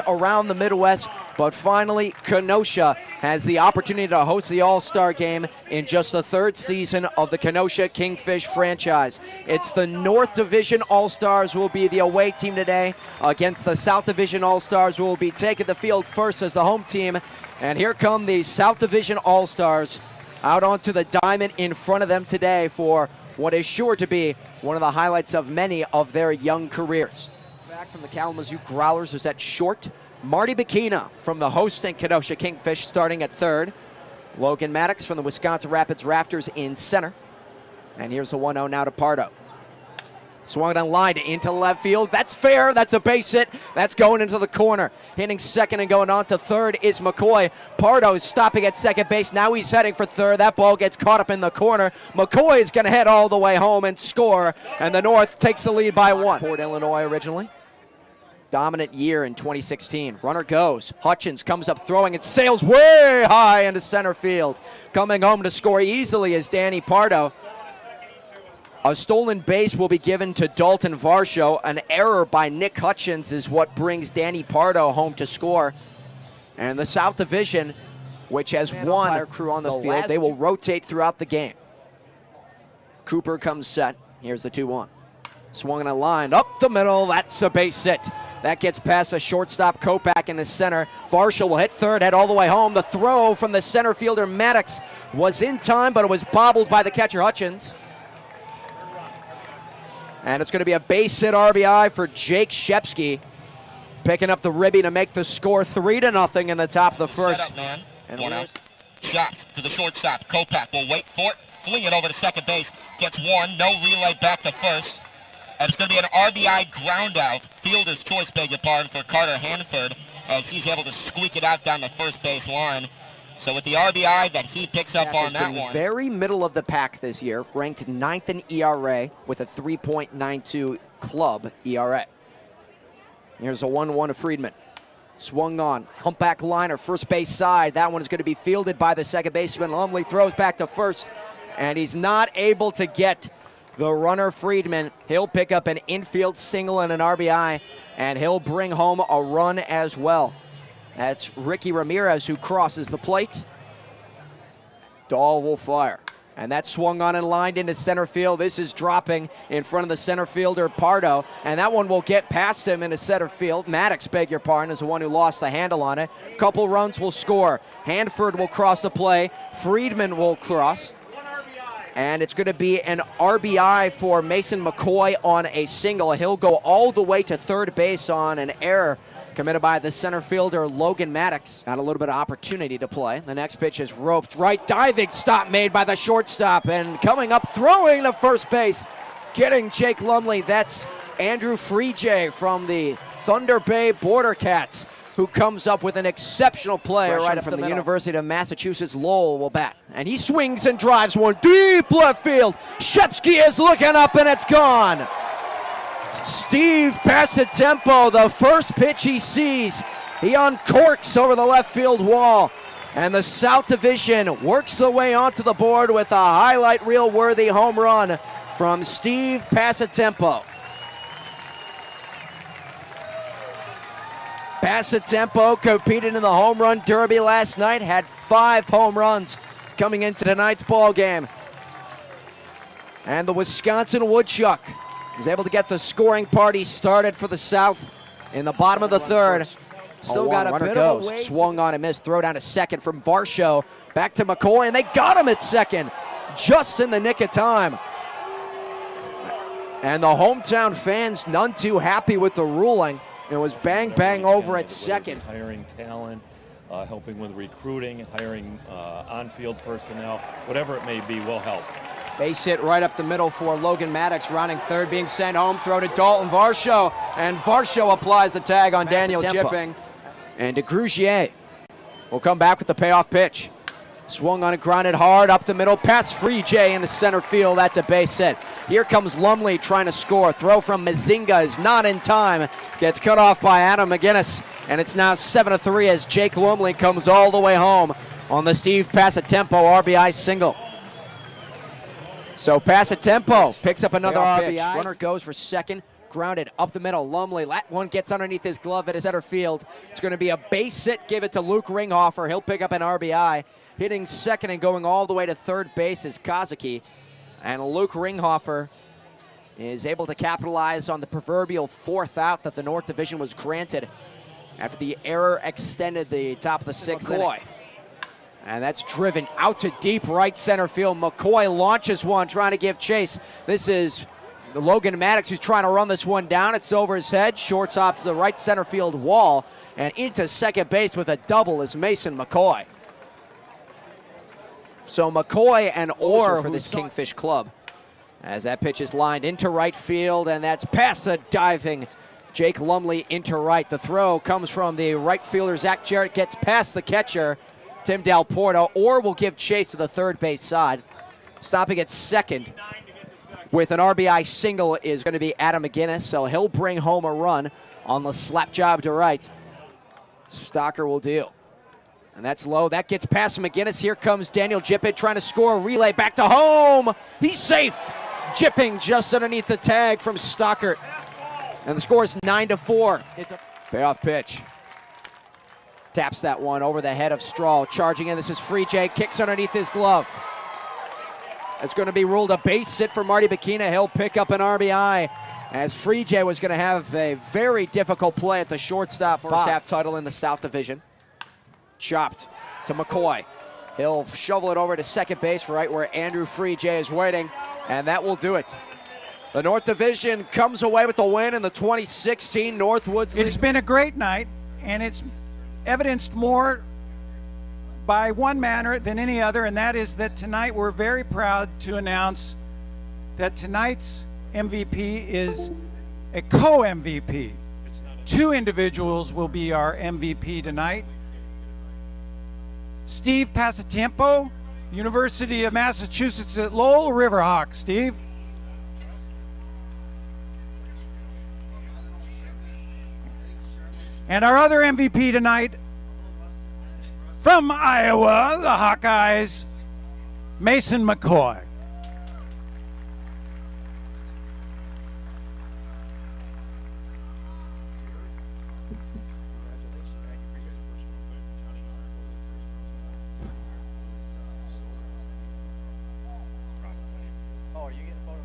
around the Midwest, but finally Kenosha has the opportunity to host the All-Star game in just the third season of the Kenosha Kingfish franchise. It's the North Division All-Stars will be the away team today against the South Division All-Stars, who will be taking the field first as the home team. And here come the South Division All-Stars out onto the diamond in front of them today for what is sure to be one of the highlights of many of their young careers. Back from the Kalamazoo Growlers is at short. Marty Bikina from the hosting Kenosha Kingfish starting at third. Logan Maddox from the Wisconsin Rapids Rafters in center. And here's the 1-0 now to Pardo. Swung on line into left field. That's fair. That's a base hit. That's going into the corner. Hitting second and going on to third is McCoy. Pardo is stopping at second base. Now he's heading for third. That ball gets caught up in the corner. McCoy is going to head all the way home and score. And the North takes the lead by one. Port Illinois originally. Dominant year in 2016. Runner goes. Hutchins comes up throwing and sails way high into center field. Coming home to score easily is Danny Pardo. A stolen base will be given to Dalton Varsho. An error by Nick Hutchins is what brings Danny Pardo home to score. And the South Division, which has one crew on the field, they will rotate throughout the game. Cooper comes set. Here's the 2-1. Swung on a line up the middle. That's a base hit. That gets past a shortstop Kopak in the center. Varsho will hit third, head all the way home. The throw from the center fielder Maddox was in time, but it was bobbled by the catcher Hutchins. And it's going to be a base hit RBI for Jake Shepsky, picking up the ribby to make the score 3-0 in the top of the first. Set up, man. And one out. Chopped to the shortstop. Kopak will wait for it, fling it over to second base. Gets one, no relay back to first. And it's going to be an RBI ground out, fielder's choice, beg your pardon, for Carter Hanford, as he's able to squeak it out down the first base line. So with the RBI that he picks up on that one. Very middle of the pack this year, ranked 9th in ERA with a 3.92 club ERA. Here's a 1-1 to Friedman. Swung on, humpback liner, first base side. That one is going to be fielded by the second baseman. Lumley throws back to first, and he's not able to get the runner Friedman. He'll pick up an infield single and an RBI, and he'll bring home a run as well. That's Ricky Ramirez who crosses the plate. Dahl will fire. And that swung on and lined into center field. This is dropping in front of the center fielder, Pardo. And that one will get past him into center field. Maddox, beg your pardon, is the one who lost the handle on it. Couple runs will score. Hanford will cross the play. Friedman will cross. And it's going to be an RBI for Mason McCoy on a single. He'll go all the way to third base on an error committed by the center fielder, Logan Maddox. Got a little bit of opportunity to play. The next pitch is roped right. Diving stop made by the shortstop. And coming up, throwing to first base, getting Jake Lumley. That's Andrew Freejay from the Thunder Bay Border Cats, who comes up with an exceptional play right from the University of Massachusetts. Lowell will bat. And he swings and drives one deep left field. Shepsky is looking up and it's gone. Steve Passatempo, the first pitch he sees, he uncorks over the left field wall. And the South Division works the way onto the board with a highlight reel worthy home run from Steve Passatempo. Passatempo competed in the home run derby last night, had 5 home runs coming into tonight's ball game. And the Wisconsin Woodchuck is able to get the scoring party started for the South in the bottom of the third. Still got a bit of a ways. Swung on and missed. Throw down to second from Varsho. Back to McCoy, and they got him at second just in the nick of time. And the hometown fans none too happy with the ruling. It was bang, bang over at second. Hiring talent, helping with recruiting, hiring on-field personnel, whatever it may be will help. Base hit right up the middle for Logan Maddox, rounding third, being sent home. Throw to Dalton Varsho, and Varsho applies the tag on Daniel Jipping. And DeGrugier will come back with the payoff pitch. Swung on and grounded hard up the middle, past Freejay in the center field. That's a base hit. Here comes Lumley trying to score. Throw from Mazinga is not in time. Gets cut off by Adam McGinnis, and it's now 7-3 as Jake Lumley comes all the way home on the Steve Passatempo RBI single. So Passatempo picks up another RBI. Runner goes for second. grounded up the middle. Lumley, that one gets underneath his glove at his center field. It's going to be a base hit. Give it to Luke Ringhofer. He'll pick up an RBI. Hitting second and going all the way to third base is Kazuki. And Luke Ringhofer is able to capitalize on the proverbial fourth out that the North Division was granted after the error extended the top of the sixth inning. And that's driven out to deep right center field. McCoy launches one, trying to give chase. This is Logan Maddox who's trying to run this one down. It's over his head. Shortstop's the right center field wall. And into second base with a double is Mason McCoy. So McCoy and Orr for this Kingfish club. As that pitch is lined into right field, and that's past the diving Jake Lumley into right. The throw comes from the right fielder, Zach Jarrett, gets past the catcher, Tim Del Porto. Orr will give chase to the third base side. Stopping at second with an RBI single is going to be Adam McGinnis, so he'll bring home a run on the slap job to right. Stocker will deal. And that's low. That gets past McGinnis. Here comes Daniel Jippett trying to score a relay back to home. He's safe. Jipping just underneath the tag from Stockert. And the score is 9-4. It's a payoff pitch. Taps that one over the head of Strahl. Charging in. This is Free J. Kicks underneath his glove. It's going to be ruled a base hit for Marty Bikina. He'll pick up an RBI as Free J was going to have a very difficult play at the shortstop. First half title in the South Division. Chopped to McCoy. He'll shovel it over to second base, right where Andrew Free J is waiting, and that will do it. The North Division comes away with the win in the 2016 Northwoods League. It's been a great night, and it's evidenced more by one manner than any other, and that is that tonight we're very proud to announce that tonight's MVP is a co-MVP. Two individuals will be our MVP tonight. Steve Passatempo, University of Massachusetts at Lowell Riverhawk. Steve. And our other MVP tonight, from Iowa, the Hawkeyes, Mason McCoy. Oh, are you getting a photo?